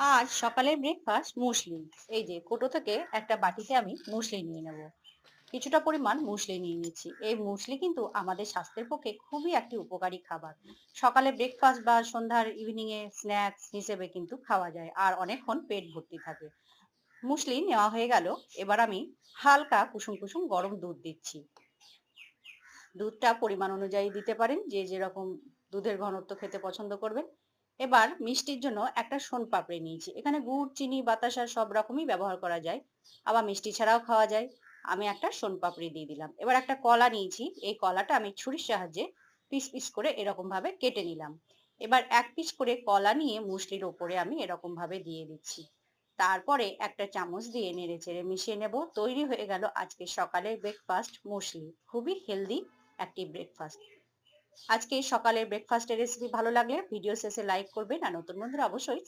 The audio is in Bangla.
আজ সকালের ব্রেকফাস্ট মুসলি। এই যে কোটো থেকে একটা বাটিতে আমি মুসলি নিয়ে নেব। কিছুটা পরিমাণ মুসলি নিয়ে নিচ্ছি। এই মুসলি কিন্তু আমাদের স্বাস্থ্যের পক্ষে খুবই একটি উপকারী খাবার। সকালে ব্রেকফাস্ট বা সন্ধ্যার ইভিনিং এ স্ন্যাক্স হিসেবে কিন্তু খাওয়া যায় আর অনেকক্ষণ পেট ভর্তি থাকে। মুসলি নেওয়া হয়ে গেল। এবার আমি হালকা কুসুম কুসুম গরম দুধ দিচ্ছি। দুধটা পরিমাণ অনুযায়ী দিতে পারেন, যে যেরকম দুধের ঘনত্ব খেতে পছন্দ করবেন। এবার মিষ্টির জন্য একটা শোনপাপড়ি নিয়েছি। এখানে গুড়, চিনি, বাতাসা সব রকমই ব্যবহার করা যায়, আবার মিষ্টি ছাড়াও খাওয়া যায়। আমি একটা শোনপাপড়ি দিয়ে দিলাম। এবার একটা কলা নিয়েছি। এই কলাটা আমি ছুরির সাহায্যে পিস পিস করে এরকম ভাবে কেটে নিলাম। এবার এক পিস করে কলা নিয়ে মুসলির ওপরে আমি এরকম ভাবে দিয়ে দিচ্ছি। তারপরে একটা চামচ দিয়ে নেড়ে চেড়ে মিশিয়ে নেব। তৈরি হয়ে গেল আজকে সকালের ব্রেকফাস্ট মুসলি। খুবই হেলদি একটি ব্রেকফাস্ট। আজকে সকালের ব্রেকফাস্টের রেসিপি ভালো লাগলে ভিডিও শেষে লাইক করবেন, আর নতুন বন্ধুরা অবশ্যই